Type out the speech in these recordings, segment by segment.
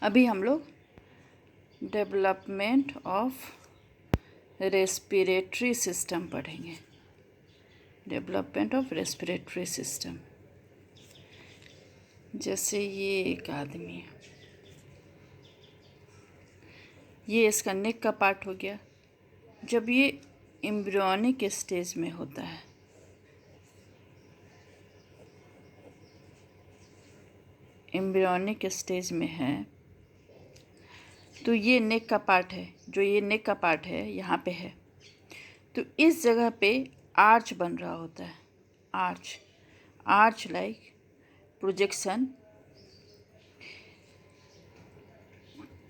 अभी हम लोग डेवलपमेंट ऑफ रेस्पिरेटरी सिस्टम पढ़ेंगे। Development of respiratory system. जैसे ये एक आदमी है, ये इसका नेक का पार्ट हो गया। जब ये एम्ब्रियोनिक स्टेज में होता है, एम्ब्रियोनिक स्टेज में है, तो ये नेक का पार्ट है, जो ये नेक का पार्ट है यहाँ पे है, तो इस जगह पे आर्च बन रहा होता है। Arch like projection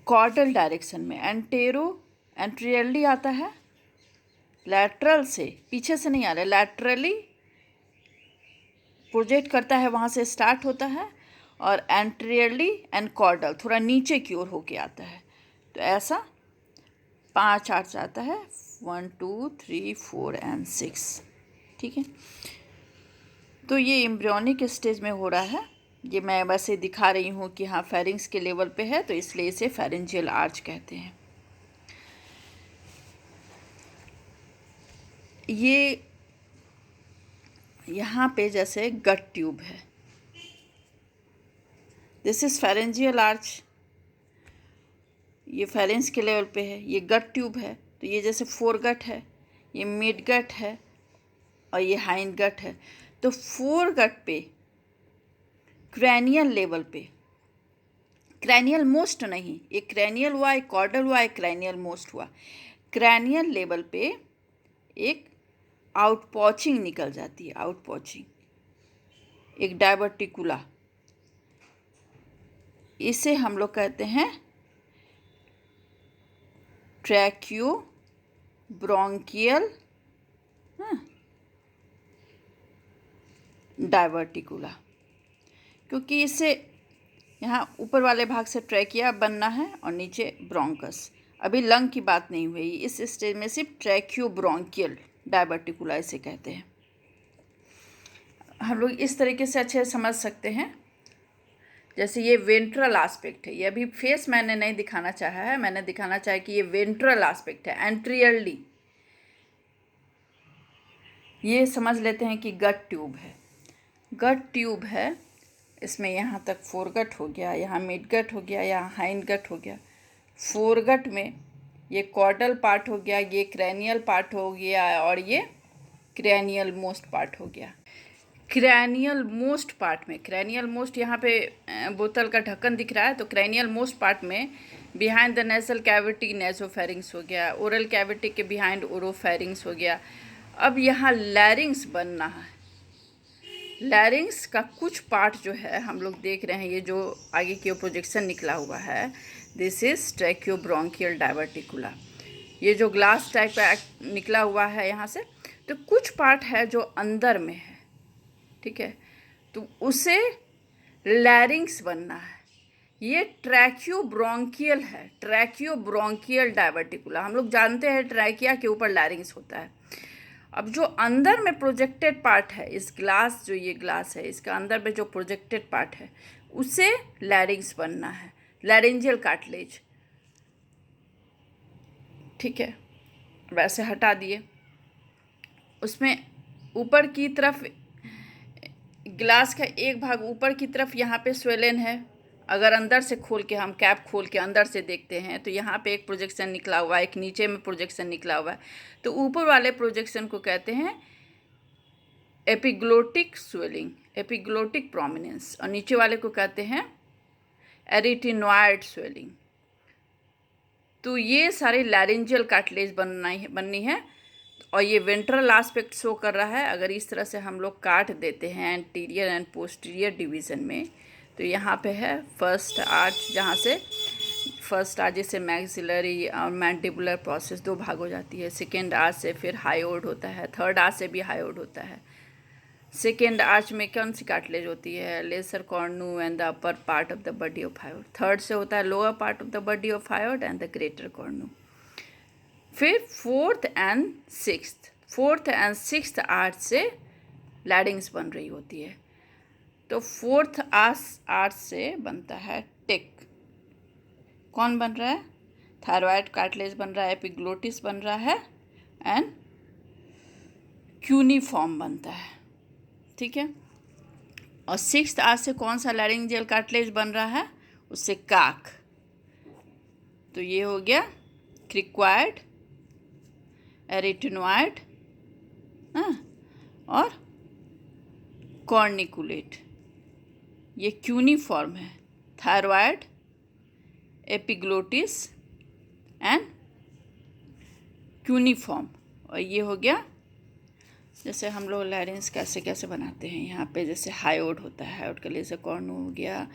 chordal direction में। एंटीरियरली आता है, लैटरल से, पीछे से नहीं आ रहा है, लैटरली प्रोजेक्ट करता है, वहाँ से स्टार्ट होता है, और एंटीरियरली एंड कॉर्डल थोड़ा नीचे की ओर होके आता है। तो ऐसा 5 आर्च आता है, 1 2 3 4 एंड 6। ठीक है, तो ये एम्ब्रियोनिक स्टेज में हो रहा है। ये मैं वैसे दिखा रही हूँ कि हाँ फेरिंग्स के लेवल पे है, तो इसलिए इसे फेरेंजियल आर्च कहते हैं। ये यहाँ पे जैसे गट ट्यूब है, दिस इज फेरेंजियल आर्च, ये फेरेंस के लेवल पे है। ये गट ट्यूब है, तो ये जैसे फोरगट है, ये मिड गट है, और ये हाइंड गट है। तो फोरगट पे क्रैनियल लेवल पे, क्रैनियल मोस्ट नहीं, एक क्रैनियल हुआ, एक कॉर्डल हुआ, एक क्रैनियल मोस्ट हुआ। क्रैनियल लेवल पे एक आउटपॉचिंग निकल जाती है, आउटपॉचिंग, एक डायवर्टिकुला, इसे हम लोग कहते हैं ट्रैक्यू ब्रोंकियल डायवर्टिकुला, क्योंकि इसे यहाँ ऊपर वाले भाग से ट्रैकिया बनना है और नीचे ब्रोंकस। अभी लंग की बात नहीं हुई, इस स्टेज में सिर्फ ट्रैक्यू ब्रोंकियल डायवर्टिकुला इसे कहते हैं। हम लोग इस तरीके से अच्छे से समझ सकते हैं। जैसे ये वेंट्रल एस्पेक्ट है, ये अभी फेस मैंने नहीं दिखाना चाहा है, मैंने दिखाना चाहा कि ये वेंट्रल एस्पेक्ट है, एंट्रियरली। ये समझ लेते हैं कि गट ट्यूब है, गट ट्यूब है, इसमें यहाँ तक फोरगट हो गया, यहाँ मिडगट हो गया, यहाँ हाइंडगट हो गया। फोरगट में ये कॉर्डल पार्ट हो गया, ये क्रैनियल पार्ट हो गया, और ये क्रैनियल मोस्ट पार्ट हो गया। क्रैनियल मोस्ट पार्ट में, क्रैनियल मोस्ट यहाँ पे बोतल का ढक्कन दिख रहा है, तो क्रैनियल मोस्ट पार्ट में बिहाइंड द नेसल कैविटी नेसोफेरिंग्स हो गया, ओरल कैविटी के बिहाइंड ओरोफेरिंग्स हो गया। अब यहाँ लैरिंग्स बनना है। लैरिंग्स का कुछ पार्ट जो है हम लोग देख रहे हैं, ये जो आगे की प्रोजेक्शन निकला हुआ है, दिस इज ट्रैक्योब्रोंकियल डायवर्टिकुला। ये जो ग्लास टाइप का निकला हुआ है यहाँ से, तो कुछ पार्ट है जो अंदर में है, ठीक है, तो उसे लैरिंग्स बनना है। ये ट्रैक्योब्रोंकियल है, ट्रैक्योब्रोंकियल डायवर्टिकुला। हम लोग जानते हैं ट्रैकिया के ऊपर लैरिंग्स होता है। अब जो अंदर में प्रोजेक्टेड पार्ट है, इस ग्लास, जो ये ग्लास है, इसका अंदर में जो प्रोजेक्टेड पार्ट है, उसे लैरिंग्स बनना है, लैरिंजियल कार्टिलेज। ठीक है, वैसे हटा दिए। उसमें ऊपर की तरफ, ग्लास का एक भाग ऊपर की तरफ यहाँ पे स्वेलन है। अगर अंदर से खोल के, हम कैप खोल के अंदर से देखते हैं, तो यहाँ पे एक प्रोजेक्शन निकला हुआ है, एक नीचे में प्रोजेक्शन निकला हुआ है। तो ऊपर वाले प्रोजेक्शन को कहते हैं एपिग्लोटिक स्वेलिंग, एपिग्लोटिक प्रोमिनेंस, और नीचे वाले को कहते हैं एरिटिनॉइड स्वेलिंग। तो ये सारे लैरिंजियल कार्टिलेज बननी है, और ये वेंट्रल एस्पेक्ट शो कर रहा है। अगर इस तरह से हम लोग काट देते हैं एंटीरियर एंड पोस्टीरियर डिवीज़न में, तो यहाँ पे है फर्स्ट आर्च, जहाँ से फर्स्ट आर्च से मैक्सिलरी और मैंडिबुलर प्रोसेस दो भाग हो जाती है। सेकेंड आर्च से फिर हायोड होता है, थर्ड आर्च से भी हायोड होता है। सेकेंड आर्च में कौन सी कार्टिलेज होती है? Lesser cornu and the upper part of the body of hyoid. Third से होता है lower part of the body of hyoid and the greater cornu. फिर फोर्थ एंड सिक्स्थ आर्च से लैरिंग्स बन रही होती है। तो फोर्थ आर्च से बनता है टेक, कौन बन रहा है? थायरॉयड कार्टिलेज बन रहा है, एपिग्लोटिस बन रहा है एंड क्यूनिफॉर्म बनता है, ठीक है। और सिक्स्थ आज से कौन सा लैरिंजियल कार्टिलेज बन रहा है? उससे काक। तो ये हो गया क्रिक्वायड, एरिटेनॉइड और कॉर्निकुलेट। ये क्यूनिफॉर्म है, थायरॉयड, एपिग्लोटिस एंड क्यूनिफॉर्म। और ये हो गया, जैसे हम लोग लैरिंक्स कैसे कैसे बनाते हैं, यहाँ पे जैसे हायोड होता है, हायोड का लेजर कॉर्नु हो गया,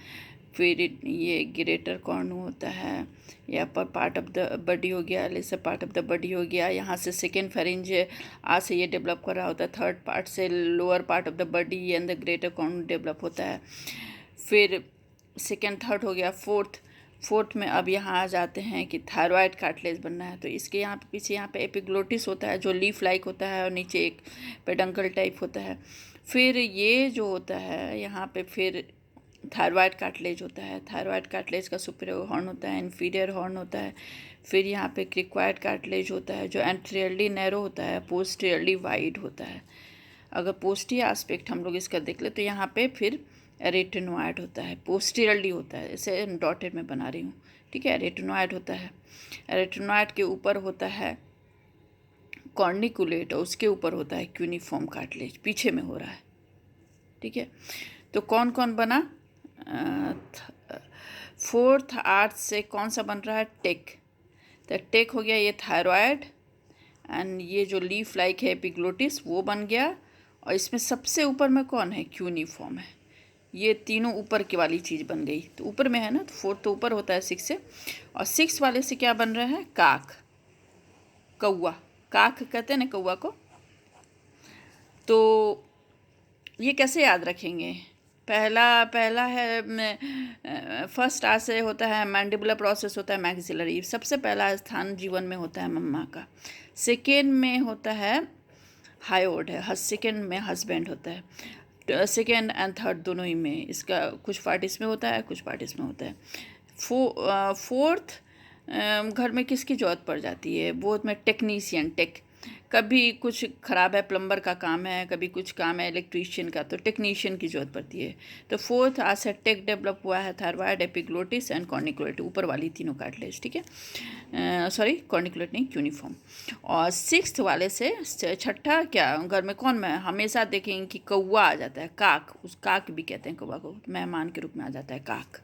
फिर ये ग्रेटर कॉर्नु होता है, या पर पार्ट ऑफ द बॉडी हो गया, lesser part of the body हो गया, यहाँ से सेकेंड फेरिंज आज से ये डेवलप कर रहा होता है, थर्ड पार्ट से lower part of the body and the greater cornu develop होता है, फिर सेकेंड थर्ड हो गया, फोर्थ में अब यहाँ आ जाते हैं कि थायरॉयड कार्टिलेज बनना है। तो इसके यहाँ पे पीछे यहाँ पे एपिग्लोटिस होता है जो लीफ लाइक होता है और नीचे एक पेडंकल टाइप होता है। फिर ये जो होता है यहाँ पे फिर थायरॉयड कार्टिलेज होता है। थायरॉयड कार्टिलेज का सुपीरियर हॉर्न होता है, इन्फीरियर हॉर्न होता है। फिर यहाँ पे क्रिक्वायड कार्टिलेज होता है जो एंटीरियरली नैरो होता है, पोस्टीरियरली वाइड होता है। अगर पोस्टीरियर एस्पेक्ट हम लोग इसका देख ले तो यहाँ पे फिर एरिटेनॉइड होता है, पोस्टीरियरली होता है, इसे डॉटेड में बना रही हूँ, ठीक है। एरिटेनॉइड होता है, एरिटेनॉइड के ऊपर होता है कॉर्निकुलेट और उसके ऊपर होता है क्यूनिफॉर्म कार्टिलेज, पीछे में हो रहा है, ठीक है। तो कौन कौन बना? फोर्थ आर्थ से कौन सा बन रहा है? टेक। तो टेक हो गया ये थायरॉयड एंड ये जो लीफ लाइक है एपिग्लोटिस वो बन गया। और इसमें सबसे ऊपर में कौन है? क्यूनिफॉर्म है। ये तीनों ऊपर की वाली चीज़ बन गई, तो ऊपर में है ना, तो फोर्थ तो ऊपर होता है सिक्स से। और सिक्स वाले से क्या बन रहा है? काक, कौआ, काक कहते हैं ना कौआ को। तो ये कैसे याद रखेंगे? पहला है फर्स्ट आ से होता है मैंडिबुलर प्रोसेस, होता है मैक्सिलरी, सबसे पहला स्थान जीवन में होता है मम्मा का। सेकेंड में होता है हायोड है, सेकेंड में हस्बैंड होता है, सेकेंड एंड थर्ड दोनों ही में। इसका कुछ पार्ट इसमें होता है, कुछ पार्ट इसमें होता है। फोर्थ घर में किसकी जरूरत पड़ जाती है? बोथ में टेक्नीशियन, टेक, कभी कुछ ख़राब है, प्लम्बर का काम है, कभी कुछ काम है इलेक्ट्रीशियन का, तो टेक्नीशियन की जरूरत पड़ती है। तो फोर्थ आज से टेक डेवलप हुआ है, थायरॉयड, एपिग्लोटिस एंड कॉर्निकुलेट, ऊपर वाली तीनों कार्टिलेज, ठीक है। सॉरी कॉर्निकुलेट नहीं, क्यूनिफॉर्म। और सिक्स्थ वाले से छठा क्या घर में कौन में हमेशा देखेंगे कि कौआ आ जाता है, काक, उस काक भी कहते हैं कौआ को, मेहमान के रूप में आ जाता है काक।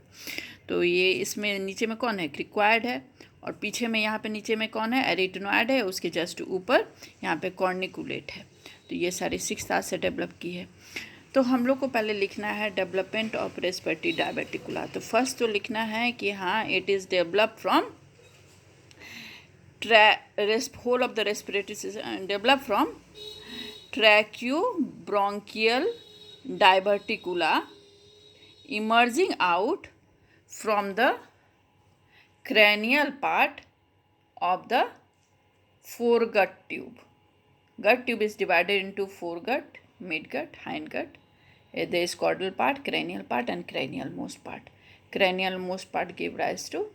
तो ये इसमें नीचे में कौन है? क्रिक्वायड है। और पीछे में यहाँ पे नीचे में कौन है? एरिटेनॉइड है। उसके जस्ट ऊपर यहाँ पे कॉर्निकुलेट है। तो ये सारी सिक्स आज से डेवलप की है। तो हम लोग को पहले लिखना है डेवलपमेंट ऑफ रेस्पिरेटरी डायवर्टिकुला। तो फर्स्ट तो लिखना है कि हाँ it is develop from whole of the respiratory system develop from tracheobronchial diverticula emerging out from the cranial part of the foregut tube. Gut tube is divided into foregut, midgut, hindgut. There is caudal part, cranial part and cranial most part. Cranial most part give rise to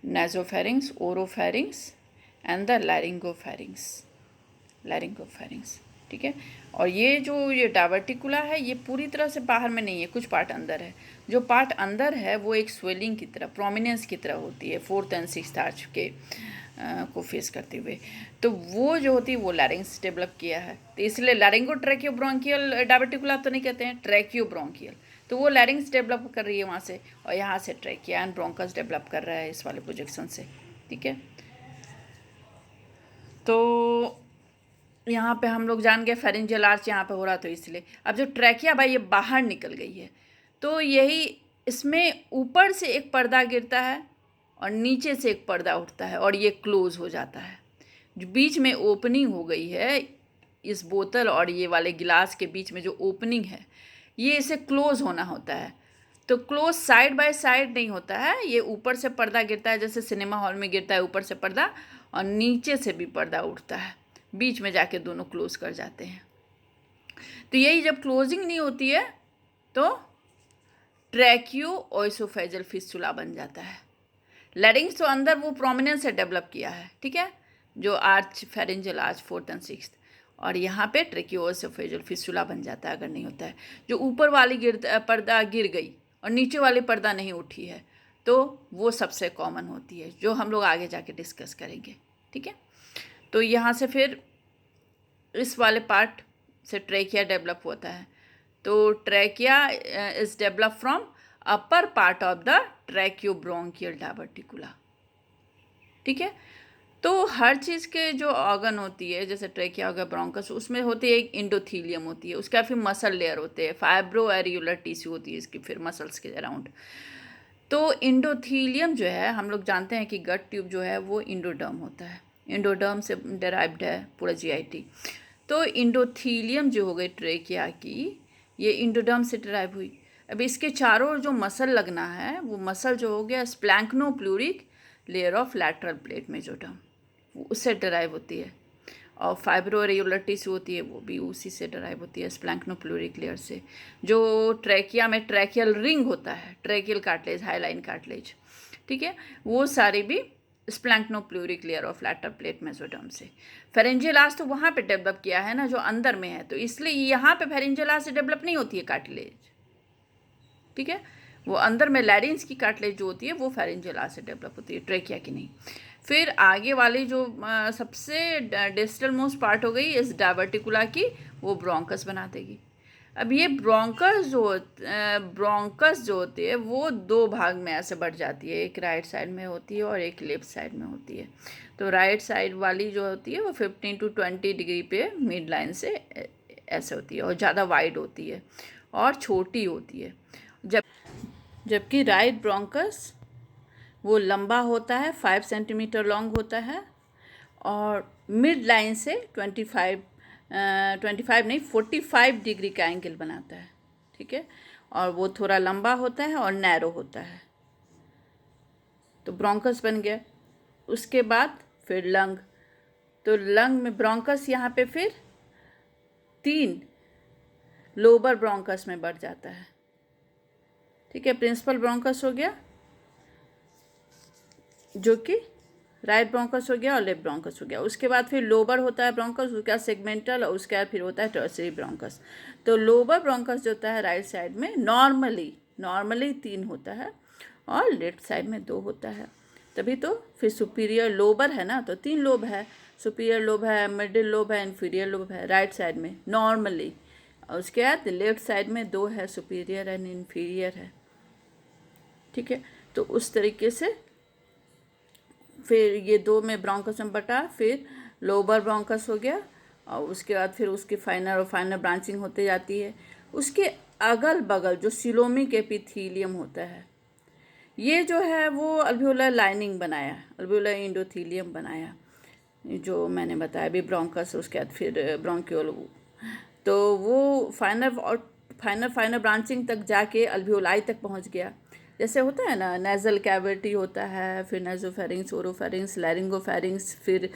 nasopharynx, oropharynx and the laryngopharynx, ठीक है। और ये जो ये diverticula है ये पूरी तरह से बाहर में नहीं है, कुछ पार्ट अंदर है। जो पार्ट अंदर है वो एक स्वेलिंग की तरह, प्रोमिनेंस की तरह होती है फोर्थ एंड सिक्स्थ आर्च के को फेस करते हुए। तो वो जो होती है वो लैरिंग्स डेवलप किया है, तो इसलिए लैरिंगो ट्रैकियोब्रोंकियल डायवर्टिकुला तो नहीं कहते हैं, ट्रैकियोब्रोंकियल। तो वो लैरिंग्स डेवलप कर रही है वहाँ से, और यहाँ से ट्रैकिया एंड ब्रोंकस डेवलप कर रहा है इस वाले प्रोजेक्शन से, ठीक है। तो यहाँ पे हम लोग जान गए फेरिंजियल आर्च यहाँ पे हो रहा, तो इसलिए अब जो ट्रैकिया भाई ये बाहर निकल गई है, तो यही इसमें ऊपर से एक पर्दा गिरता है और नीचे से एक पर्दा उठता है और ये क्लोज हो जाता है। जो बीच में ओपनिंग हो गई है इस बोतल और ये वाले गिलास के बीच में जो ओपनिंग है, ये इसे क्लोज होना होता है। तो क्लोज साइड बाय साइड नहीं होता है, ये ऊपर से पर्दा गिरता है, जैसे सिनेमा हॉल में गिरता है ऊपर से पर्दा, और नीचे से भी पर्दा उठता है, बीच में जाके दोनों क्लोज कर जाते हैं। तो यही जब क्लोजिंग नहीं होती है तो ट्रैकियो ओएसोफेजल फिस्टुला बन जाता है। लैरिंग्स तो अंदर वो प्रोमिनेंस से डेवलप किया है, ठीक है, जो arch pharyngeal arch 4th and 6th, और यहाँ पे ट्रेकियोसोफेजियल फिस्टुला बन जाता है अगर नहीं होता है। जो ऊपर वाली पर्दा गिर गई और नीचे वाली पर्दा नहीं उठी है तो वो सबसे कॉमन होती है, जो हम लोग आगे जाके डिस्कस करेंगे, ठीक है। तो यहाँ से फिर इस वाले पार्ट से ट्रेकिया डेवलप होता है। तो trachea is develop from upper part of the tracheobronchial diverticula, ठीक है। तो हर चीज़ के जो ऑर्गन होती है, जैसे ट्रेकिया हो गया, ब्रोंकस, उसमें होती है एक इंडोथीलियम होती है, उसका फिर मसल लेयर होते हैं, फाइब्रो एरियुलर टिश्यू होती है इसकी फिर मसल्स के अराउंड। तो इंडोथीलियम जो है, हम लोग जानते हैं कि गट ट्यूब जो है वो इंडोडर्म होता है, इंडोडर्म से डेराइव्ड है पूरा जीआईटी। तो इंडोथीलियम जो हो गई ट्रेकिया की, ये इंडोडर्म से डेराइव हुई। अब इसके चारों जो मसल लगना है वो मसल जो हो गया splanchnopleuric layer of lateral plate mesoderm, उससे डेराइव होती है। और फाइब्रोरेगुलर टिश्यू होती है वो भी उसी से डेराइव होती है, स्प्लैंक्नोप्लूरिक लेयर से। जो ट्रैकिया में ट्रैकियल रिंग होता है, ट्रैकियल कार्टिलेज, हाईलाइन कार्टिलेज, ठीक है, वो सारी भी splanchnopleuric layer of lateral plate mesoderm से। फेरेंजियल आर्च तो वहाँ पे डेवलप किया है ना, जो अंदर में है, तो इसलिए यहाँ पे फेरेंजियल आर्च से डेवलप नहीं होती है कार्टिलेज, ठीक है। वो अंदर में लैरिंग्स की कार्टिलेज जो होती है वो फेरेंजियल आर्च से डेवलप होती है, ट्रेकिया की नहीं। फिर आगे वाली जो सबसे डिस्टल मोस्ट पार्ट हो गई इस डायवर्टिकुला की, वो ब्रोंकस बना देगी। अब ये ब्रोंकस जो होती है वो दो भाग में ऐसे बढ़ जाती है, एक राइट साइड में होती है और एक लेफ्ट साइड में होती है। तो राइट साइड वाली जो होती है वो 15 to 20 डिग्री पे मिड लाइन से ऐसे होती है और ज़्यादा वाइड होती है और छोटी होती है। जबकि राइट ब्रोंकस वो लंबा होता है, 5 सेंटीमीटर लॉन्ग होता है और मिड लाइन से 25 नहीं 45 डिग्री का एंगल बनाता है, ठीक है। और वो थोड़ा लंबा होता है और नैरो होता है। तो ब्रोंकस बन गया। उसके बाद फिर लंग, तो लंग में ब्रोंकस यहाँ पे फिर 3 लोअर ब्रोंकस में बढ़ जाता है, ठीक है। प्रिंसिपल ब्रोंकस हो गया जो कि राइट ब्रोंकस हो गया और लेफ्ट ब्रोंकस हो गया। उसके बाद फिर लोअर होता है ब्रोंकस, उसके बाद सेगमेंटल और उसके बाद फिर होता है टर्सरी ब्रोंकस। तो लोअर ब्रोंकस जो होता है राइट साइड में नॉर्मली 3 होता है और लेफ्ट साइड में 2 होता है। तभी तो फिर सुपीरियर लोबर है ना, तो 3 लोब है, सुपीरियर लोब है, मिडिल लोब है, इन्फीरियर लोब है राइट साइड में नॉर्मली। और उसके बाद लेफ्ट साइड में 2 है, सुपीरियर एंड इन्फीरियर है, ठीक है। तो उस तरीके से फिर ये 2 में ब्रोंकस में बटा, फिर लोअर ब्रोंकस हो गया और उसके बाद फिर उसकी फाइनल ब्रांचिंग होते जाती है। उसके अगल बगल जो सिलोमिक एपिथीलियम होता है, ये जो है वो अल्वियोलर लाइनिंग बनाया, अल्वियोलर इंडोथीलियम बनाया, जो मैंने बताया अभी ब्रोंकस, उसके बाद फिर ब्रोंक्यूल। तो वो फाइनल ब्रांचिंग तक जाके अल्वियोलाई तक पहुंच गया। जैसे होता है ना, नेजल कैविटी होता है, फिर नेजोफेरिंग्स, ओरोफेरिंग्स, लैरिंगोफेरिंग्स, फिर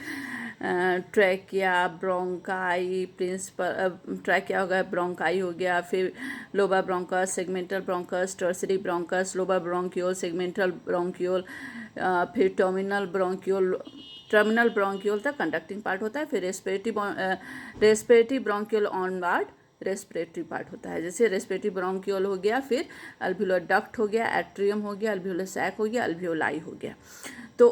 ट्रैकिया, ब्रोंकाई, प्रिंसिपल ट्रैकिया हो गया, ब्रोंकाई हो गया, फिर lobar bronchus, segmental bronchus, tertiary bronchus, lobar bronchiole, segmental bronchiole, फिर टर्मिनल ब्रोंक्यूल तक कंडक्टिंग पार्ट होता है। फिर respiratory bronchiole onward respiratory part होता है। जैसे रेस्पिरेटरी ब्रोंक्यूल हो गया, फिर अल्वियोलर डक्ट हो गया, एट्रियम हो गया, अल्वियोलर सैक हो गया, अल्वियोलाई हो गया। तो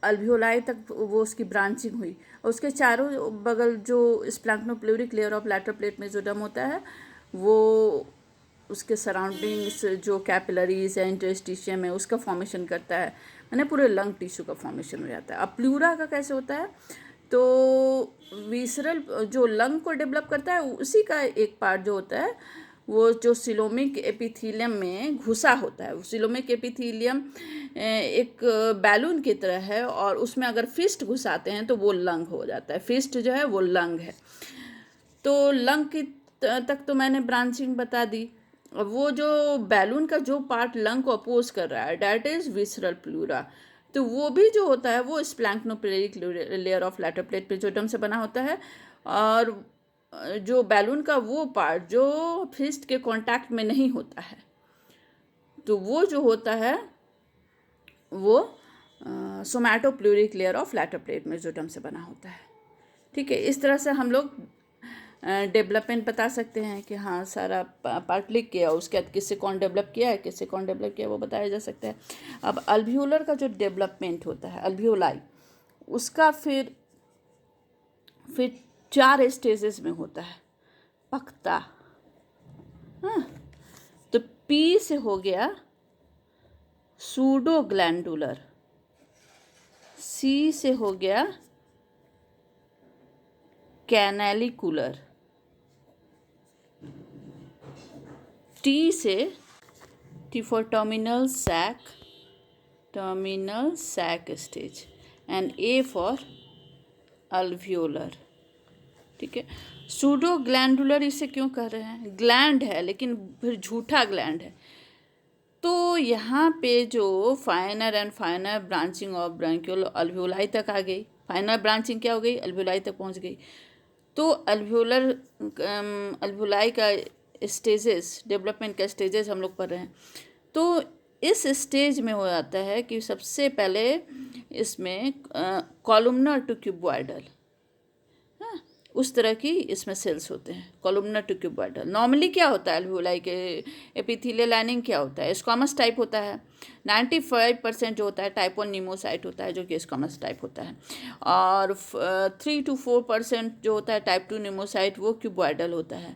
अल्वियोलाई तक वो उसकी ब्रांचिंग हुई। उसके चारों बगल जो splanchnopleuric layer of lateral plate mesoderm होता है, वो उसके सराउंडिंग्स जो कैपिलरीज है, इंटरस्टिशियम है, उसका फॉर्मेशन करता है, मैंने पूरे लंग टिश्यू का फॉर्मेशन हो जाता है। अब प्लूरा का कैसे होता है, तो विसरल जो लंग को डेवलप करता है उसी का एक पार्ट जो होता है वो जो सिलोमिक एपिथीलियम में घुसा होता है। सिलोमिक एपिथीलियम एक बैलून की तरह है और उसमें अगर फिस्ट घुसाते हैं तो वो लंग हो जाता है, फिस्ट जो है वो लंग है। तो लंग की तक तो मैंने ब्रांचिंग बता दी। वो जो बैलून का जो पार्ट लंग को अपोज कर रहा है, डैट इज विसरल प्लूरा। तो वो भी जो होता है वो splanchnopleuric layer of lateral plate mesoderm से बना होता है। और जो बैलून का वो पार्ट जो फिस्ट के कांटेक्ट में नहीं होता है, तो वो जो होता है वो somatopleuric layer of lateral plate mesoderm से बना होता है। ठीक है, इस तरह से हम लोग डेवलपमेंट बता सकते हैं कि हाँ सारा पार्ट लिख किया, उसके बाद किससे कौन डेवलप किया है, किससे कौन डेवलप किया, वो बताया जा सकता है। अब अल्वियोलर का जो डेवलपमेंट होता है, अल्वियोलाई, उसका फिर 4 स्टेजेस में होता है। पक्ता, हाँ, तो पी से हो गया सूडो ग्लैंडुलर, सी से हो गया कैनालिकुलर, टी से T for terminal sac stage, and A for alveolar. ठीक है, सूडो ग्लैंडुलर इसे क्यों कह रहे हैं? ग्लैंड है लेकिन फिर झूठा ग्लैंड है। तो यहाँ पे जो finer and finer branching of bronchiole alveoli तक आ गई, फाइनल ब्रांचिंग क्या हो गई, अल्वियोलाई तक पहुँच गई। तो अल्वियोलाई का स्टेजेस, डेवलपमेंट का स्टेजेस हम लोग पढ़ रहे हैं। तो इस स्टेज में हो जाता है कि सबसे पहले इसमें कॉलुमनर टू क्यूबॉइडल, हाँ, उस तरह की इसमें सेल्स होते हैं, कॉलुमनर टू क्यूबॉइडल। नॉर्मली क्या होता है अल्वियोलाई के एपिथेलियल लाइनिंग क्या होता है? स्क्वामस टाइप होता है। 95% जो होता है टाइप 1 न्यूमोसाइट होता है, जो कि स्क्वामस टाइप होता है, और 3 to 4% जो होता है टाइप 2 न्यूमोसाइट, वो क्यूबॉइडल होता है,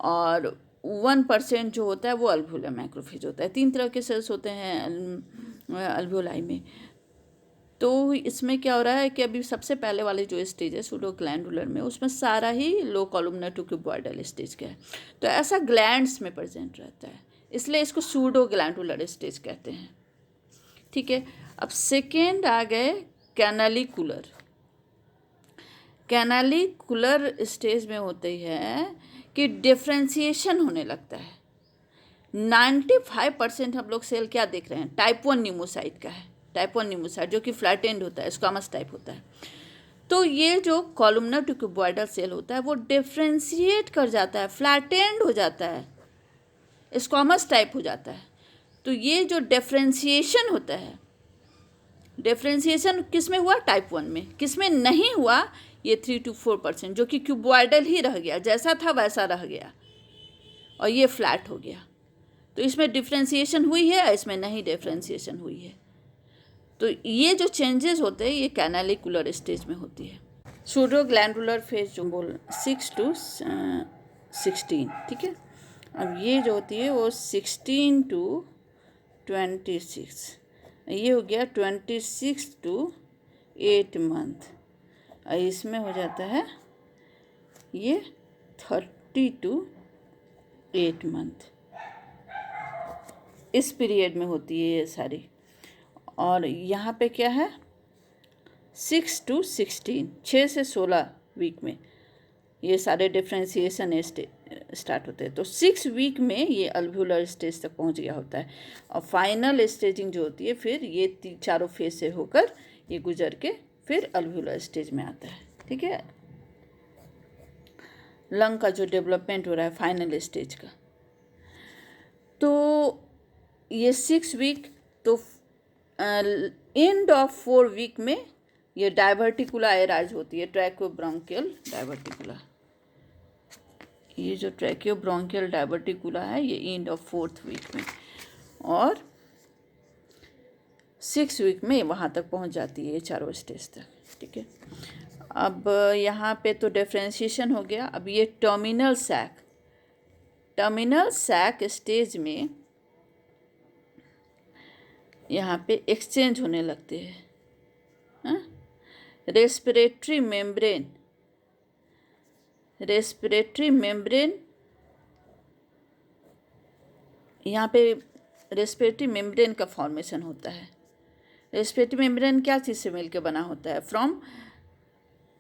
और 1% जो होता है वो अल्वियोलर मैक्रोफेज होता है। 3 तरह के सेल्स होते हैं अल्वियोलाई में। तो इसमें क्या हो रहा है कि अभी सबसे पहले वाले जो स्टेज है सूडो ग्लैंडुलर में, उसमें सारा ही लो कॉलुमनर टू क्यूबॉइडल स्टेज का है। तो ऐसा ग्लैंड्स में प्रेजेंट रहता है, इसलिए इसको सूडो ग्लैंडुलर स्टेज कहते हैं। ठीक है, अब सेकेंड आ गए कैनालिकुलर। कैनालिकुलर स्टेज में होती है कि डिफ्रेंशिएशन होने लगता है। 95% हम लोग सेल क्या देख रहे हैं, टाइप 1 न्यूमोसाइट का है। टाइप 1 न्यूमोसाइट जो कि फ्लैटेंड होता है, स्क्वामस टाइप होता है। तो ये जो कॉलुमनर टू क्यूबॉइडल सेल होता है वो डिफ्रेंशिएट कर जाता है, फ्लैटेंड हो जाता है, स्क्वामस टाइप हो जाता है। तो ये जो डिफ्रेंशिएशन होता है, डिफ्रेंशिएशन किस में हुआ? टाइप 1 में। किस में नहीं हुआ? ये 3 to 4%, जो कि क्यूबॉइडल ही रह गया, जैसा था वैसा रह गया, और ये फ्लैट हो गया। तो इसमें डिफ्रेंशिएशन हुई है, इसमें नहीं डिफ्रेंशिएशन हुई है। तो ये जो चेंजेस होते हैं ये कैनालिकुलर स्टेज में होती है। सूडो ग्लैंडुलर फेज जो बोल 6 to 16, ठीक है। अब ये जो होती है वो 16 to 26, ये हो गया 26 to 8 month, और इसमें हो जाता है ये 30 to 8 month। इस पीरियड में होती है ये सारी। और यहाँ पे क्या है 6 to 16, 6 से 16 वीक में ये सारे डिफ्रेंशिएशन स्टार्ट होते हैं। तो 6 वीक में ये अल्वियोलर स्टेज तक पहुँच गया होता है, और फाइनल स्टेजिंग जो होती है फिर ये चारों फेज से होकर ये गुजर के फिर अल्वियोलर स्टेज में आता है। ठीक है, लंग का जो डेवलपमेंट हो रहा है फाइनल स्टेज का। तो ये 6 वीक, तो एंड ऑफ 4 वीक में ये डायवर्टिकुला एराइज होती है, ट्रैकियोब्रोंकियल डायवर्टिकुला। ये जो ट्रैकियोब्रोंकियल डायवर्टिकुला है ये एंड ऑफ 4th वीक में, और 6 वीक में वहाँ तक पहुँच जाती है ये चारों स्टेज तक। ठीक है, अब यहाँ पे तो डिफ्रेंशिएशन हो गया। अब ये टर्मिनल सैक स्टेज में यहाँ पे एक्सचेंज होने लगते हैं, हाँ? रेस्पिरेटरी मेम्ब्रेन यहाँ पे रेस्पिरेटरी मेम्ब्रेन का फॉर्मेशन होता है। रेस्पिरेटरी मेम्ब्रेन क्या चीज़ से मिलकर बना होता है? From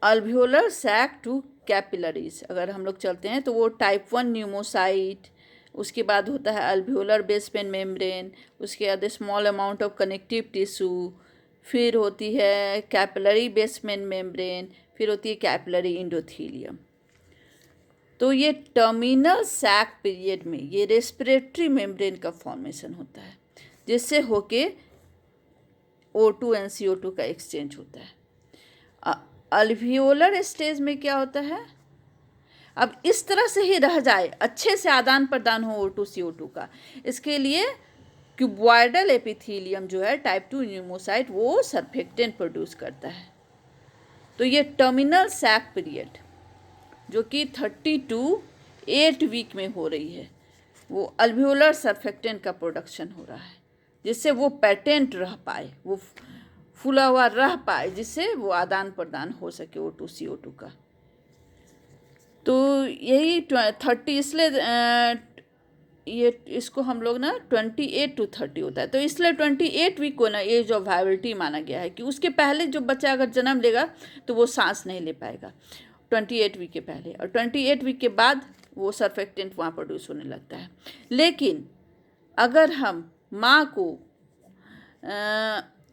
alveolar sac to capillaries. अगर हम लोग चलते हैं तो वो टाइप 1 न्यूमोसाइट, उसके बाद होता है अल्वियोलर बेसमेंट मेम्ब्रेन, उसके बाद small amount of connective tissue, फिर होती है कैपिलरी बेसमेंट मेम्ब्रेन, फिर होती है कैपिलरी एंडोथेलियम। तो ये टर्मिनल सैक पीरियड में ये रेस्पिरेटरी मेम्ब्रेन का फॉर्मेशन होता है, जिससे होके O2 एंड CO2 का एक्सचेंज होता है। अल्वियोलर स्टेज में क्या होता है, अब इस तरह से ही रह जाए, अच्छे से आदान प्रदान हो O2 CO2 का, इसके लिए क्यूबॉइडल एपिथेलियम जो है टाइप 2 न्यूमोसाइट वो सर्फेक्टेंट प्रोड्यूस करता है। तो ये टर्मिनल सैक पीरियड जो कि 38 वीक में हो रही है, वो अल्वियोलर सर्फेक्टेंट का प्रोडक्शन हो रहा है, जिससे वो पेटेंट रह पाए, वो फूला हुआ रह पाए, जिससे वो आदान प्रदान हो सके O2 CO2 का। तो यही 30, इसलिए ये इसको हम लोग ना 28 to 30 होता है। तो इसलिए 28 वीक को ना एज ऑफ वायबिलिटी माना गया है कि उसके पहले जो बच्चा अगर जन्म लेगा तो वो सांस नहीं ले पाएगा 28 वीक के पहले, और 28 वीक के बाद वो सर्फेक्टेंट वहाँ प्रोड्यूस होने लगता है। लेकिन अगर हम माँ को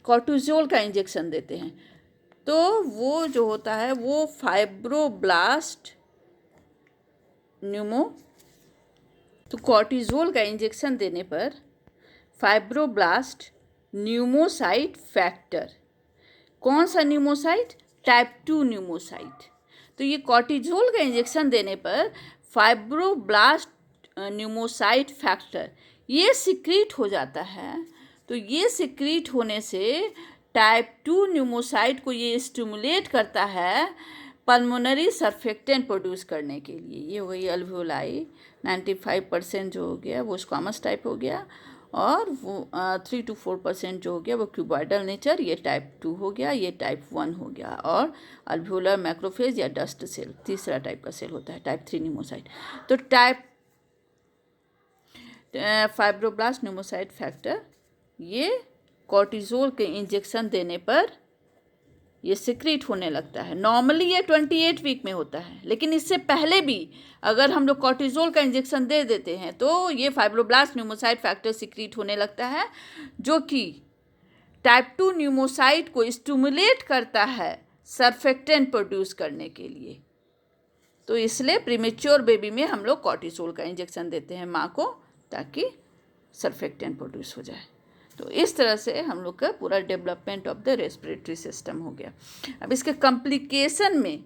कॉर्टिसोल का इंजेक्शन देते हैं तो वो जो होता है वो फाइब्रोब्लास्ट न्यूमो, तो कॉर्टिसोल का इंजेक्शन देने पर फाइब्रोब्लास्ट न्यूमोसाइट फैक्टर, कौन सा न्यूमोसाइट, टाइप 2 न्यूमोसाइट। तो ये कॉर्टिसोल का इंजेक्शन देने पर फाइब्रोब्लास्ट न्यूमोसाइट फैक्टर ये सिक्रीट हो जाता है। तो ये सिक्रीट होने से टाइप 2 न्यूमोसाइट को ये स्टिमुलेट करता है पल्मोनरी सर्फेक्टेंट प्रोड्यूस करने के लिए। ये वही अल्वियोलाई 95% जो हो गया वो स्क्वामस टाइप हो गया, और वो 3 to 4% जो हो गया वो क्यूबॉइडल नेचर, ये टाइप 2 हो गया, ये टाइप 1 हो गया, और अल्वियोलर मैक्रोफेज या डस्ट सेल तीसरा टाइप का सेल होता है, टाइप 3 न्यूमोसाइट। तो टाइप फाइब्रोब्लास्ट न्यूमोसाइट फैक्टर ये कॉर्टिसोल के इंजेक्शन देने पर ये सिक्रीट होने लगता है। नॉर्मली ये 28 वीक में होता है, लेकिन इससे पहले भी अगर हम लोग कॉर्टिसोल का इंजेक्शन दे देते हैं तो ये फाइब्रोब्लास्ट न्यूमोसाइट फैक्टर सिक्रीट होने लगता है, जो कि टाइप 2 न्यूमोसाइट को स्टिमुलेट करता है सर्फेक्टेंट प्रोड्यूस करने के लिए। तो इसलिए प्रीमेच्योर बेबी में हम लोग कॉर्टिसोल का इंजेक्शन देते हैं माँ को, ताकि सर्फेक्टेंट प्रोड्यूस हो जाए। तो इस तरह से हम लोग का पूरा development of the respiratory system हो गया। अब इसके कॉम्प्लिकेशन में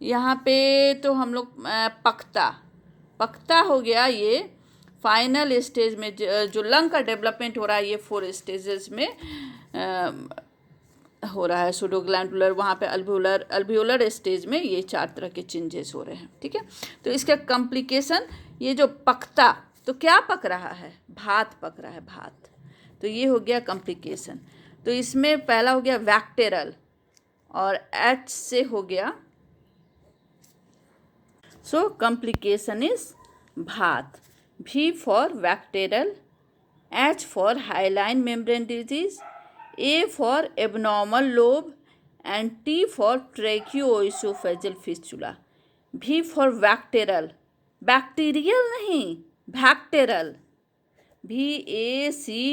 यहाँ पे तो हम लोग पख्ता हो गया, ये फाइनल स्टेज में जो लंग का डेवलपमेंट हो रहा है ये 4 स्टेजेस में हो रहा है। सूडोग्लैंडुलर, वहाँ पे अल्वियोलर स्टेज में ये 4 तरह के चेंजेस हो रहे हैं, ठीक है। तो इसका कॉम्प्लिकेशन, ये जो पकता, तो क्या पक रहा है, भात पक रहा है, भात। तो ये हो गया कॉम्प्लिकेशन। तो इसमें पहला हो गया वैक्टेरल, और H से हो गया, सो कॉम्प्लिकेशन इज भात। V for वैक्टेरल, H for Highline membrane disease, A for abnormal lobe, and T for ट्रैकियोइसोफेजियल fistula. V for वैक्टेरल, bacterial नहीं, वैक्टेरल, VACTERL,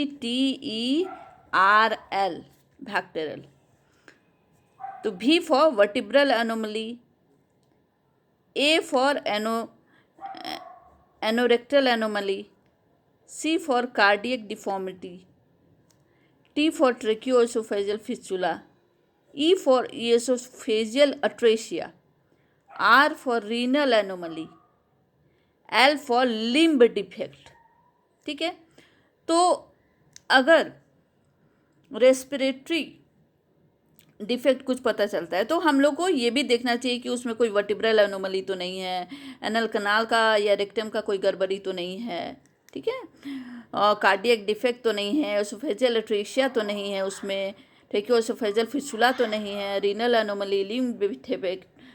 वैक्टेरल। तो V for vertebral anomaly, A for anorectal anomaly, C for cardiac deformity, T for ट्रैकियोइसोफेजियल fistula, E for oesophageal atresia, R for renal anomaly, L for limb defect, ठीक है। तो अगर respiratory defect कुछ पता चलता है तो हम लोग को ये भी देखना चाहिए कि उसमें कोई वर्टिब्रल एनोमली तो नहीं है, एनल कनाल का या रेक्टम का कोई गड़बड़ी तो नहीं है, ठीक है, और कार्डियक डिफेक्ट तो नहीं है, एसोफेजियल अट्रेशिया तो नहीं है, उसमें ट्रैकियोइसोफेजियल फिस्टुला तो नहीं है, रीनल एनोमली, लिम्ब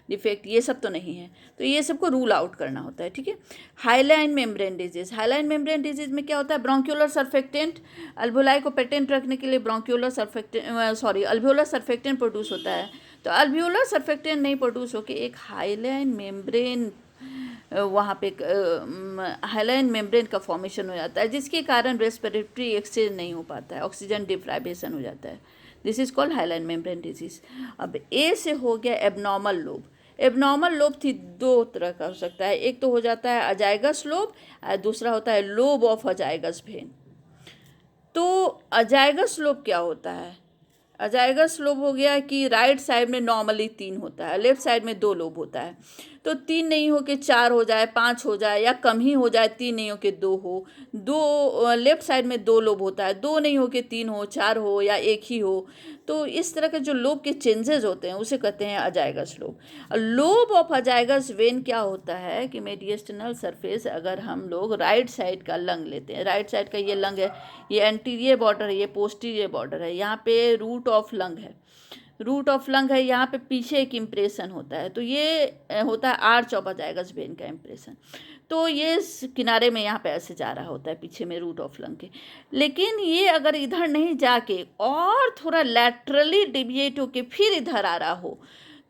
डिफेक्ट ये सब तो नहीं है। तो ये सबको रूल आउट करना होता है, ठीक है। Hyaline membrane disease, hyaline membrane disease में क्या होता है, ब्रोंक्यूलर सर्फेक्टेंट, अल्वियोलाई को पेटेंट रखने के लिए अल्वियोलर सर्फेक्टेंट प्रोड्यूस होता है। तो अल्वियोलर सर्फेक्टेंट नहीं प्रोड्यूस होकर एक हाइलाइन मेम्ब्रेन, वहाँ पे हाइलाइन मेम्ब्रेन का फॉर्मेशन हो जाता है, जिसके कारण रेस्पिरेटरी एक्सचेंज नहीं हो पाता है, ऑक्सीजन डिप्राइवेशन हो जाता है। This is called hyaline membrane disease. अब ए से हो गया एबनॉर्मल लोब। एबनॉर्मल लोब थी 2 तरह का हो सकता है, एक तो हो जाता है अजाइगस लोब और दूसरा होता है लोब ऑफ अजाइगस वेन। तो अजाइगस लोब क्या होता है? अजाइगस लोब हो गया कि राइट साइड में नॉर्मली 3 होता है, लेफ्ट साइड में 2 लोब होता है। तो 3 नहीं हो के 4 हो जाए, 5 हो जाए, या कम ही हो जाए, 3 नहीं हो के 2 हो, 2 लेफ्ट साइड में 2 लोब होता है, 2 नहीं हो के 3 हो, 4 हो, या 1 ही हो। तो इस तरह के जो लोब के चेंजेस होते हैं उसे कहते हैं अजाइगस लोब। लोब ऑफ अजाइगस वेन क्या होता है कि मेडिएस्टिनल सरफेस, अगर हम लोग राइट साइड का लंग लेते हैं, राइट साइड का ये लंग है, ये एंटीरियर बॉर्डर है, ये पोस्टीरियर बॉर्डर है, यहाँ पे रूट ऑफ लंग है, रूट ऑफ लंग है, यहाँ पे पीछे एक इम्प्रेशन होता है, तो ये होता है आर्च ऑफ अजाइगस वेन का इम्प्रेशन। तो ये किनारे में यहाँ पे ऐसे जा रहा होता है पीछे में रूट ऑफ लंग के। लेकिन ये अगर इधर नहीं जाके और थोड़ा लैटरली डिविएट होके फिर इधर आ रहा हो,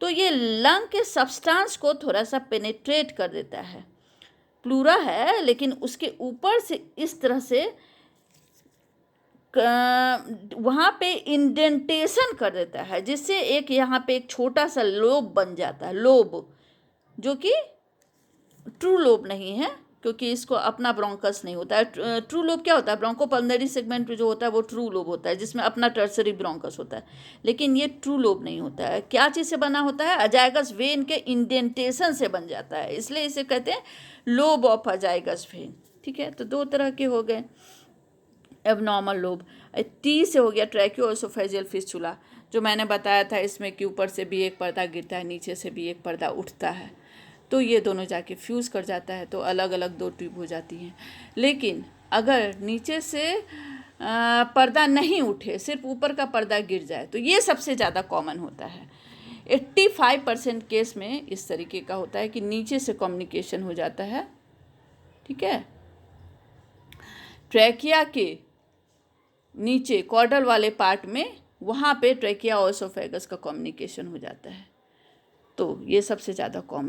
तो ये लंग के सब्सटेंस को थोड़ा सा पेनिट्रेट कर देता है। प्लूरा है लेकिन उसके ऊपर से इस तरह से वहाँ पे इंडेंटेशन कर देता है, जिससे एक यहाँ पे एक छोटा सा लोब बन जाता है, लोब, जो कि ट्रू लोब नहीं है, क्योंकि इसको अपना ब्रोंकस नहीं होता है। ट्रू लोब क्या होता है? ब्रोंकोपल्मोनरी सेगमेंट जो होता है वो ट्रू लोब होता है, जिसमें अपना टर्सरी ब्रोंकस होता है। लेकिन ये ट्रू लोब नहीं होता है। क्या चीज़ से बना होता है? अजाइगस वेन के इंडेंटेशन से बन जाता है, इसलिए इसे कहते हैं लोब ऑफ अजाइगस वेन। ठीक है, तो 2 तरह के हो गए एबनॉर्मल लोब। टी से हो गया ट्रैकियोएसोफेजियल फिस्टुला, जो मैंने बताया था, इसमें कि ऊपर से भी एक पर्दा गिरता है, नीचे से भी एक पर्दा उठता है, तो ये दोनों जाके फ्यूज़ कर जाता है, तो अलग अलग 2 ट्यूब हो जाती हैं। लेकिन अगर नीचे से पर्दा नहीं उठे, सिर्फ ऊपर का पर्दा गिर जाए, तो ये सबसे ज़्यादा कॉमन होता है। 85% केस में इस तरीके का होता है कि नीचे से कम्युनिकेशन हो जाता है। ठीक है, ट्रैकिया के नीचे कॉर्डल वाले पार्ट में, वहाँ पे ट्रैकिया और एसोफेगस का कम्युनिकेशन हो जाता है, तो ये सबसे ज़्यादा कॉमन